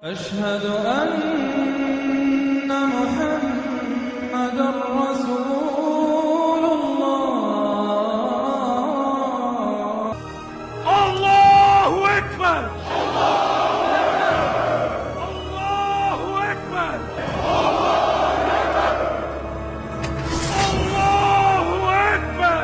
अशहदु अन्ना मुहम्मदुर रसूलुल्लाह। अल्लाहु अकबर, अल्लाहु अकबर, अल्लाहु अकबर।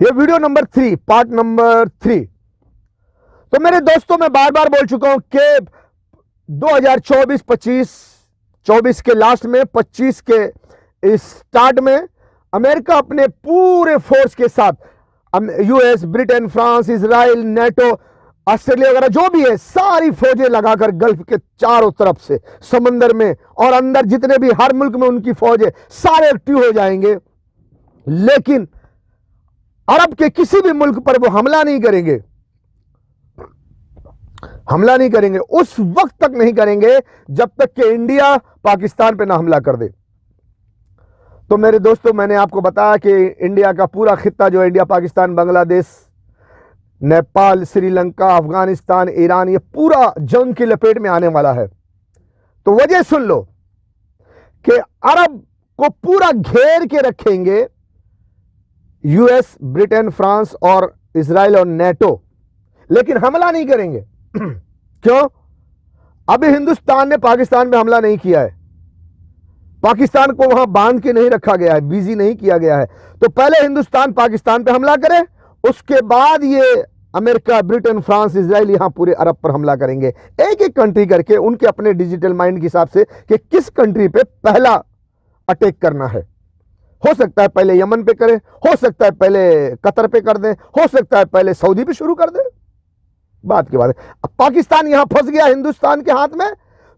ये वीडियो नंबर 3, पार्ट नंबर 3। तो मेरे दोस्तों, मैं बार बार बोल चुका हूं कि 2024 के लास्ट में, 25 के स्टार्ट में अमेरिका अपने पूरे फोर्स के साथ US, Britain, France, Israel, NATO, Australia वगैरह जो भी है, सारी फौजें लगाकर गल्फ के चारों तरफ से, समंदर में और अंदर जितने भी हर मुल्क में उनकी फौजें सारे एक्टिव हो जाएंगे। लेकिन अरब के किसी भी मुल्क पर वो हमला नहीं करेंगे, उस वक्त तक नहीं करेंगे जब तक कि इंडिया पाकिस्तान पे ना हमला कर दे। तो मेरे दोस्तों, मैंने आपको बताया कि इंडिया का पूरा खित्ता जो इंडिया, पाकिस्तान, बांग्लादेश, नेपाल, श्रीलंका, अफगानिस्तान, ईरान, ये पूरा जंग की लपेट में आने वाला है। तो वजह सुन लो कि अरब को पूरा घेर के रखेंगे यूएस, ब्रिटेन, फ्रांस और इजराइल और नेटो, लेकिन हमला नहीं करेंगे। क्यों? अभी हिंदुस्तान ने पाकिस्तान पे हमला नहीं किया है, पाकिस्तान को वहां बांध के नहीं रखा गया है, बिजी नहीं किया गया है। तो पहले हिंदुस्तान पाकिस्तान पे हमला करे, उसके बाद ये अमेरिका, ब्रिटेन, फ्रांस, इजराइल यहां पूरे अरब पर हमला करेंगे, एक एक कंट्री करके, उनके अपने डिजिटल माइंड के हिसाब से कि किस कंट्री पे पहला अटैक करना है। हो सकता है पहले यमन पे करें, हो सकता है पहले कतर पे कर दें, हो सकता है पहले सऊदी पे शुरू कर दें। बात की बात है, अब पाकिस्तान यहां फंस गया हिंदुस्तान के हाथ में,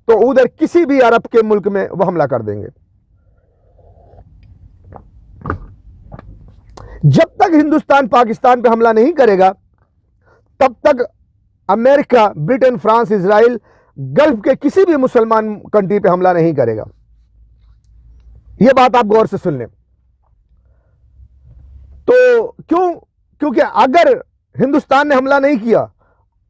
तो उधर किसी भी अरब के मुल्क में वो हमला कर देंगे। जब तक हिंदुस्तान पाकिस्तान पे हमला नहीं करेगा, तब तक America, Britain, France, Israel gulf के किसी भी मुसलमान कंट्री पे हमला नहीं करेगा। यह बात आप गौर से सुन लें। तो क्योंकि अगर हिंदुस्तान ने हमला नहीं किया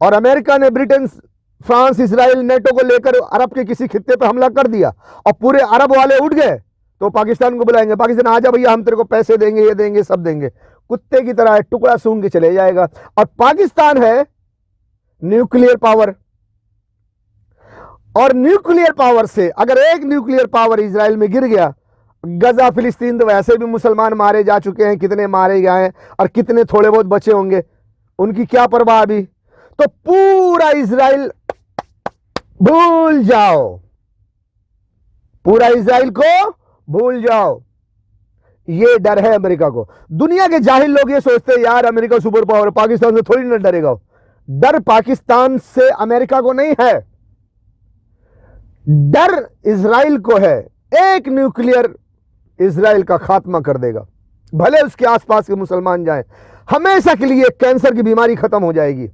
और अमेरिका ने ब्रिटेन, फ्रांस, इजराइल, नेटो को लेकर अरब के किसी खित्ते पे हमला कर दिया और पूरे अरब वाले उठ गए, तो पाकिस्तान को बुलाएंगे, पाकिस्तान आजा भैया, हम तेरे को पैसे देंगे, ये देंगे, सब देंगे। कुत्ते की तरह टुकड़ा सूंघ के चले जाएगा। और पाकिस्तान है न्यूक्लियर पावर, और न्यूक्लियर पावर से अगर एक न्यूक्लियर पावर इजराइल में गिर गया, गजा, फिलिस्तीन तो वैसे भी मुसलमान मारे जा चुके हैं, कितने मारे गए हैं और कितने थोड़े बहुत बचे होंगे, उनकी क्या परवाह अभी। तो पूरा इजराइल भूल जाओ, पूरा इजराइल को भूल जाओ। ये डर है अमेरिका को। दुनिया के जाहिल लोग ये सोचते हैं यार अमेरिका सुपर पावर, पाकिस्तान से थोड़ी ना डरेगा। डर पाकिस्तान से अमेरिका को नहीं है, डर इजराइल को है। एक न्यूक्लियर इजराइल का खात्मा कर देगा, भले उसके आसपास के मुसलमान जाएं, हमेशा के लिए कैंसर की बीमारी खत्म हो जाएगी।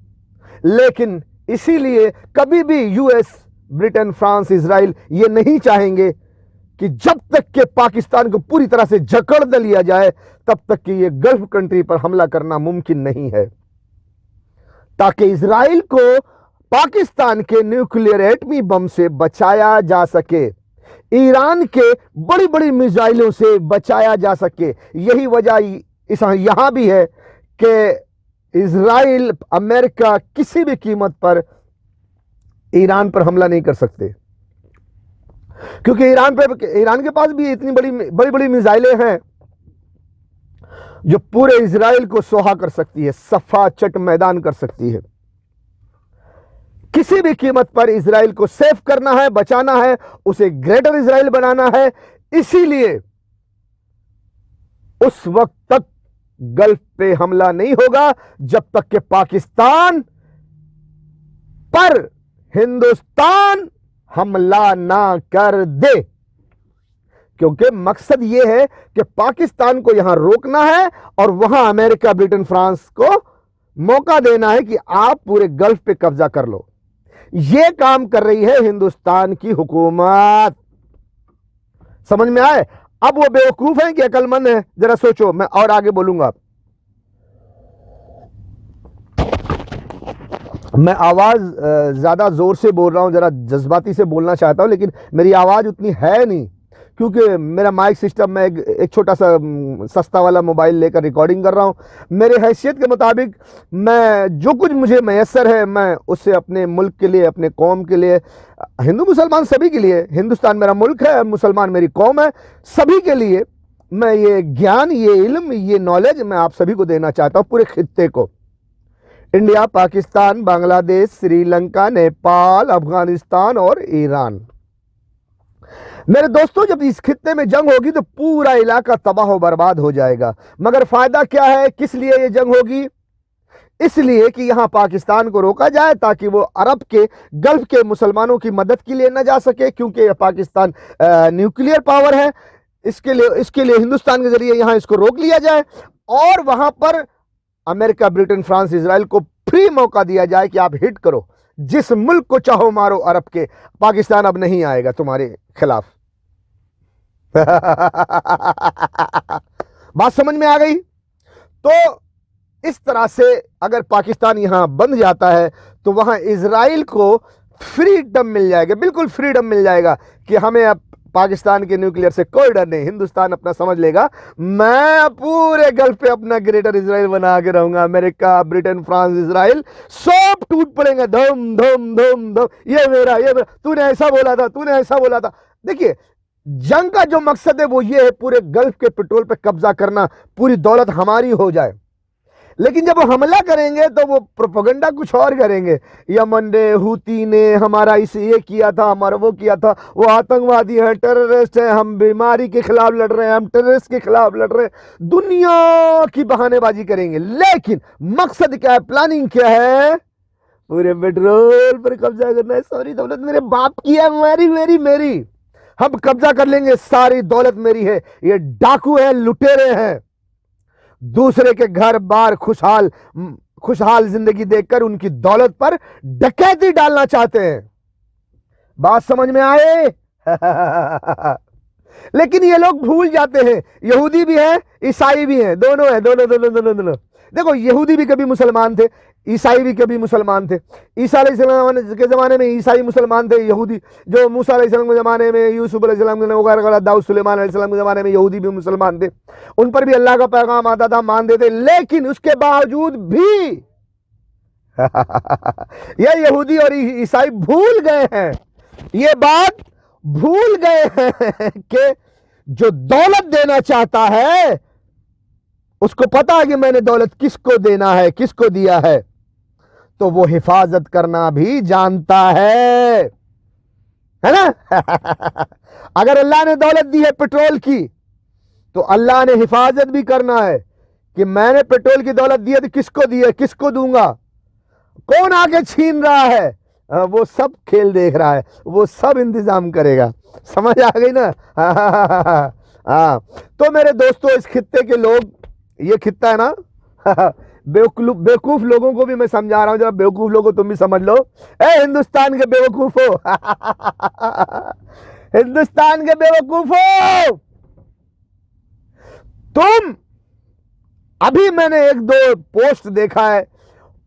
लेकिन इसीलिए कभी भी यूएस, ब्रिटेन, फ्रांस, इजराइल ये नहीं चाहेंगे कि जब तक के पाकिस्तान को पूरी तरह से जकड़ दे लिया जाए, तब तक कि ये गल्फ कंट्री पर हमला करना मुमकिन नहीं है, ताकि इजराइल को पाकिस्तान के न्यूक्लियर एटमी बम से बचाया जा सके, ईरान के बड़ी बड़ी मिसाइलों से बचाया जा सके। यही वजह यहां भी है कि इजराइल, अमेरिका किसी भी कीमत पर ईरान पर हमला नहीं कर सकते, क्योंकि ईरान के पास भी इतनी बड़ी मिसाइलें हैं जो पूरे इजराइल को सोहा कर सकती है, सफा चट मैदान कर सकती है। किसी भी कीमत पर इजराइल को सेफ करना है, बचाना है, उसे ग्रेटर इजराइल बनाना है। इसीलिए उस वक्त तक गल्फ पे हमला नहीं होगा जब तक कि पाकिस्तान पर हिंदुस्तान हमला ना कर दे। क्योंकि मकसद यह है कि पाकिस्तान को यहां रोकना है और वहां अमेरिका, ब्रिटेन, फ्रांस को मौका देना है कि आप पूरे गल्फ पे कब्जा कर लो। यह काम कर रही है हिंदुस्तान की हुकूमत। समझ में आए? अब वो बेवकूफ है कि अकलमंद है, जरा सोचो। मैं और आगे बोलूंगा। मैं आवाज ज्यादा जोर से बोल रहा हूं, जरा जज्बाती से बोलना चाहता हूं, लेकिन मेरी आवाज उतनी है नहीं, क्योंकि मेरा माइक सिस्टम में एक छोटा सा सस्ता वाला मोबाइल लेकर रिकॉर्डिंग कर रहा हूं। मेरे हैसियत के मुताबिक मैं जो कुछ मुझे मैसर है, मैं उससे अपने मुल्क के लिए, अपने कौम के लिए, हिंदू मुसलमान सभी के लिए, हिंदुस्तान मेरा मुल्क है, मुसलमान मेरी कौम है, सभी के लिए मैं ये ज्ञान, ये इल्म, ये नॉलेज मैं आप सभी को देना चाहता हूं, पूरे खित्ते को। इंडिया, पाकिस्तान, बांग्लादेश, श्रीलंका, नेपाल, अफगानिस्तान और ईरान। मेरे दोस्तों, जब इस खित्ते में जंग होगी तो पूरा इलाका तबाह और बर्बाद हो जाएगा। मगर फायदा क्या है? किस लिए ये जंग होगी? इसलिए कि यहां पाकिस्तान को रोका जाए ताकि वो अरब के, गल्फ के मुसलमानों की मदद के लिए न जा सके, क्योंकि पाकिस्तान न्यूक्लियर पावर है। इसके लिए हिंदुस्तान के जरिए यहां इसको रोक लिया जाए और वहां पर अमेरिका, ब्रिटेन, फ्रांस, इजराइल को फ्री मौका दिया जाए कि आप हिट करो, जिस मुल्क को चाहो मारो अरब के, पाकिस्तान अब नहीं आएगा तुम्हारे खिलाफ। बात समझ में आ गई? तो इस तरह से अगर पाकिस्तान यहां बंद जाता है तो वहां इजराइल को फ्रीडम मिल जाएगा, बिल्कुल फ्रीडम मिल जाएगा कि हमें अब पाकिस्तान के न्यूक्लियर से कोई डर नहीं। हिंदुस्तान अपना समझ लेगा, मैं पूरे गल्फ पे अपना ग्रेटर इजराइल बना के रहूंगा। अमेरिका, ब्रिटेन, फ्रांस, इजराइल सब टूट पड़ेंगे, धम धम धम धम, ये मेरा, ये मेरा, तूने ऐसा बोला था, तूने ऐसा बोला था। देखिए, जंग का जो मकसद है वो ये है, पूरे गल्फ के पेट्रोल पे कब्जा करना, पूरी दौलत हमारी हो जाए। लेकिन जब वो हमला करेंगे तो वो प्रोपेगेंडा कुछ और करेंगे। यमन ने, हूती ने हमारा इसे ये किया था, हमारा वो किया था, वो आतंकवादी हैं, टेररिस्ट हैं, हम बीमारी के खिलाफ लड़ रहे हैं, हम टेररिस्ट के खिलाफ लड़ रहे हैं, दुनिया की बहानेबाजी करेंगे। लेकिन मकसद क्या है, प्लानिंग क्या है? पूरे पेट्रोल पर कब्जा करना है। सारी दौलत मेरे बाप की है, मेरी मेरी मेरी, हम कब्जा कर लेंगे, सारी दौलत मेरी है। ये डाकू है, लुटेरे हैं, दूसरे के घर बार खुशहाल जिंदगी देखकर उनकी दौलत पर डकैती डालना चाहते हैं। बात समझ में आए? लेकिन ये लोग भूल जाते हैं, यहूदी भी हैं, ईसाई भी हैं, दोनों हैं, दोनों दोनों दोनों दोनों। देखो, यहूदी भी कभी मुसलमान थे, ईसाई भी कभी मुसलमान थे। ईसा अलैहिस्सलाम के ज़माने में ईसाई मुसलमान थे, यहूदी जो मूसा अलैहिस्सलाम के ज़माने में, यूसुफ अलैहिस्सलाम के वगैरह, दाऊद सुलेमान अलैहिस्सलाम के ज़माने में यहूदी भी मुसलमान थे। उन पर भी अल्लाह का पैगाम आता था, मानते थे। लेकिन उसके बावजूद भी ये यहूदी और ईसाई भूल गए हैं, ये बात भूल गए हैं कि जो दौलत देना चाहता है उसको पता है कि मैंने दौलत किसको देना है, किसको दिया है, तो वो हिफाजत करना भी जानता है ना? अगर अल्लाह ने दौलत दी है पेट्रोल की, तो अल्लाह ने हिफाजत भी करना है कि मैंने पेट्रोल की दौलत दी है तो किसको दी है, किसको दूंगा, कौन आके छीन रहा है, वो सब खेल देख रहा है, वो सब इंतजाम करेगा। समझ आ गई ना? हाँ। तो मेरे दोस्तों, इस खित्ते के लोग, ये खित्ता है ना, बेवकूफ लोगों को भी मैं समझा रहा हूं, जरा बेवकूफ लोगों तुम भी समझ लो। ए हिंदुस्तान के बेवकूफ हो, हिंदुस्तान के बेवकूफ हो तुम। अभी मैंने एक दो पोस्ट देखा है,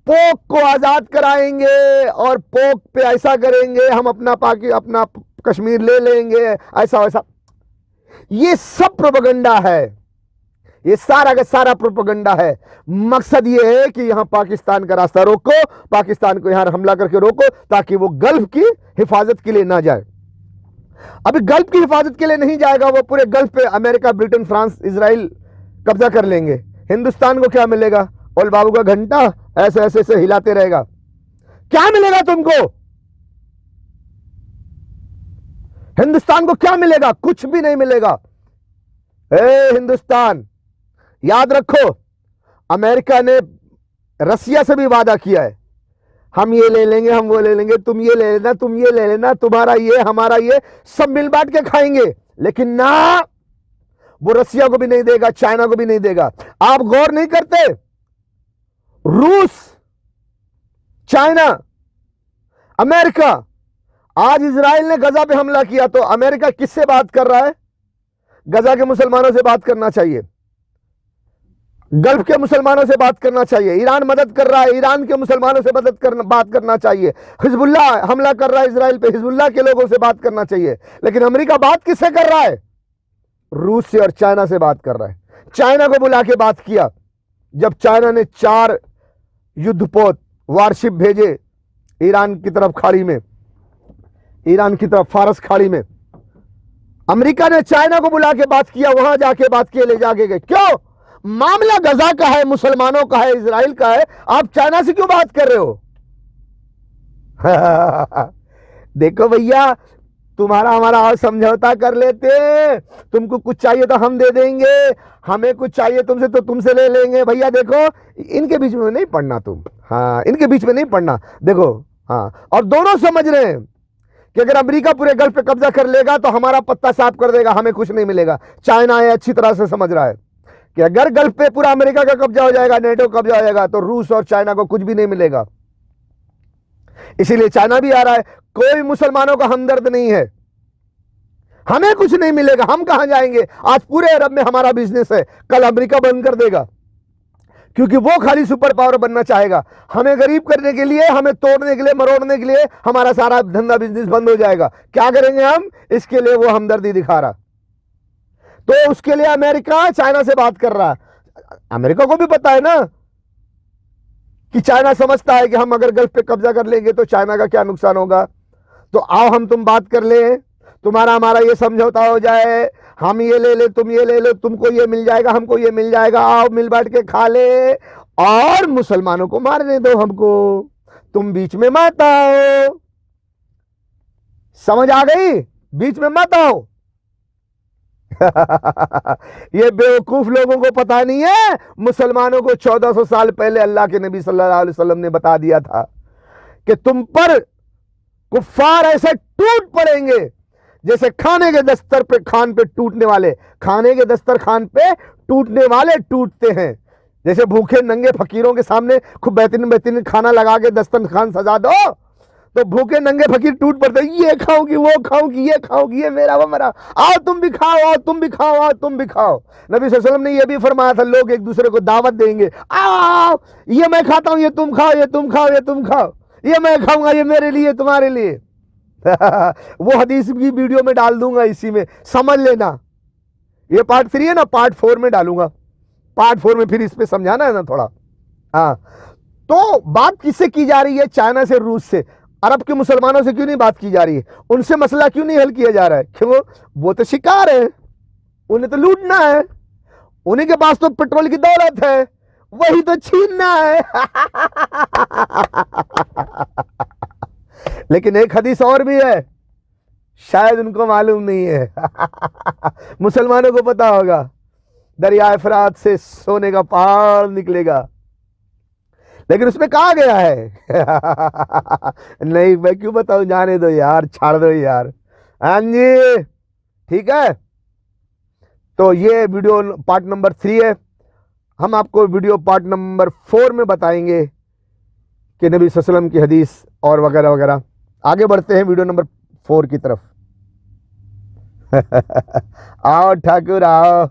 पोक को आजाद कराएंगे और पोक पे ऐसा करेंगे, हम अपना कश्मीर ले लेंगे, ऐसा वैसा। ये सब प्रोपेगेंडा है, ये सारा का सारा प्रोपेगेंडा है। मकसद ये है कि यहां पाकिस्तान का रास्ता रोको, पाकिस्तान को यहां हमला करके रोको, ताकि वो गल्फ की हिफाजत के लिए ना जाए। अभी गल्फ की हिफाजत के लिए नहीं जाएगा, वो पूरे गल्फ पे अमेरिका, ब्रिटेन, फ्रांस, इजराइल कब्जा कर लेंगे। हिंदुस्तान को क्या मिलेगा? ओल बाबू का घंटा ऐसे ऐसे ऐसे हिलाते रहेगा। क्या मिलेगा तुमको? हिंदुस्तान को क्या मिलेगा? कुछ भी नहीं मिलेगा। हिंदुस्तान, याद रखो, अमेरिका ने रसिया से भी वादा किया है, हम ये ले लेंगे, हम वो ले लेंगे, तुम ये ले लेना, तुम ये ले लेना, तुम्हारा ये, हमारा ये, सब मिल बांट के खाएंगे। लेकिन ना, वो रसिया को भी नहीं देगा, चाइना को भी नहीं देगा। आप गौर नहीं करते, रूस, चाइना, अमेरिका। आज इजराइल ने गजा पे हमला किया तो अमेरिका किससे बात कर रहा है? गजा के मुसलमानों से बात करना चाहिए, गल्फ के मुसलमानों से बात करना चाहिए। ईरान मदद कर रहा है, ईरान के मुसलमानों से बात करना चाहिए। हिजबुल्ला हमला कर रहा है इजराइल पे, हिजबुल्ला के लोगों से बात करना चाहिए। लेकिन अमेरिका बात किससे कर रहा है? रूस से और चाइना से बात कर रहा है। चाइना को बुला के बात किया जब चाइना ने 4 युद्धपोत वारशिप भेजे ईरान की तरफ खाड़ी में, ईरान की तरफ फारस खाड़ी में। अमेरिका ने चाइना को बुला के बात किया, वहां जाके बात किए, ले जाके गए। क्यों? मामला गजा का है, मुसलमानों का है, इजराइल का है, आप चाइना से क्यों बात कर रहे हो? देखो भैया, तुम्हारा हमारा और समझौता कर लेते, तुमको कुछ चाहिए तो हम दे देंगे, हमें कुछ चाहिए तुमसे तो तुमसे ले लेंगे। भैया देखो, इनके बीच में नहीं पड़ना तुम, हाँ इनके बीच में नहीं पड़ना। देखो हाँ, और दोनों समझ रहे हैं कि अगर अमेरिका पूरे गल्फ पे कब्जा कर लेगा तो हमारा पत्ता साफ कर देगा, हमें कुछ नहीं मिलेगा। चाइना ये अच्छी तरह से समझ रहा है कि अगर गल्फ पे पूरा अमेरिका का कब्जा हो जाएगा, नेटो कब्जा हो जाएगा, तो रूस और चाइना को कुछ भी नहीं मिलेगा। इसीलिए चाइना भी आ रहा है। कोई मुसलमानों का हमदर्द नहीं है, हमें कुछ नहीं मिलेगा, हम कहां जाएंगे? आज पूरे अरब में हमारा बिजनेस है, कल अमेरिका बंद कर देगा, क्योंकि वो खाली सुपर पावर बनना चाहेगा। हमें गरीब करने के लिए, हमें तोड़ने के लिए, मरोड़ने के लिए हमारा सारा धंधा बिजनेस बंद हो जाएगा। क्या करेंगे हम? इसके लिए वो हमदर्दी दिखा रहा, तो उसके लिए अमेरिका चाइना से बात कर रहा है। अमेरिका को भी पता है ना कि चाइना समझता है कि हम अगर गल्फ पे कब्जा कर लेंगे तो चाइना का क्या नुकसान होगा। तो आओ हम तुम बात कर ले, तुम्हारा हमारा ये समझौता हो जाए, हम ये ले ले, तुम ये ले लो, तुमको ये मिल जाएगा, हमको ये मिल जाएगा, आओ मिल बांट के खा ले, और मुसलमानों को मारने दो हमको, तुम बीच में मत आओ। समझ आ गई? बीच में मत आओ। ये बेवकूफ लोगों को पता नहीं है, मुसलमानों को 1400 साल पहले अल्लाह के नबी सल्लल्लाहु अलैहि वसल्लम ने बता दिया था कि तुम पर कुफ्फार ऐसे टूट पड़ेंगे जैसे खाने के दस्तरखान पे टूटने वाले, खाने के दस्तरखान पे टूटने वाले टूटते हैं। जैसे भूखे नंगे फकीरों के सामने खूब बेहतरीन बेहतरीन खाना लगा के दस्तरखान सजा दो तो भूखे नंगे फकीर टूट पड़ते, ये खाऊंगी, वो खाऊंगी, ये खाऊंगी, ये मेरा, वो मेरा, आओ तुम भी खाओ, आओ तुम भी खाओ, आओ तुम भी खाओ। नबी सल्लल्लाहु अलैहि वसल्लम ने ये भी फरमाया था, लोग एक दूसरे को दावत देंगे, आओ ये मैं खाता हूं, ये तुम खाओ, ये तुम खाओ, ये तुम खाओ, ये मैं खाऊंगा, ये मेरे लिए, तुम्हारे लिए। वो हदीस की वीडियो में डाल दूंगा, इसी में समझ लेना। ये पार्ट 3 है ना, पार्ट 4 में डालूंगा, पार्ट 4 में फिर इस पे समझाना है ना थोड़ा। हाँ, तो बात किससे की जा रही है? चाइना से, रूस से। अरब के मुसलमानों से क्यों नहीं बात की जा रही है? उनसे मसला क्यों नहीं हल किया जा रहा है? क्यों? वो तो शिकार है, उन्हें तो लूटना है, उन्हीं के पास तो पेट्रोल की दौलत है, वही तो छीनना है। लेकिन एक हदीस और भी है, शायद उनको मालूम नहीं है। मुसलमानों को पता होगा, दरियाए फरात से सोने का पहाड़ निकलेगा, लेकिन उसमें कहा गया है? नहीं मैं क्यों बताऊं, जाने दो यार, छाड़ दो यार। हाँ जी, ठीक है। तो ये वीडियो पार्ट नंबर 3 है। हम आपको वीडियो पार्ट नंबर 4 में बताएंगे कि नबी सल्लल्लाहु अलैहि वसल्लम की हदीस और वगैरह वगैरह। आगे बढ़ते हैं वीडियो नंबर 4 की तरफ। आओ ठाकुर आओ।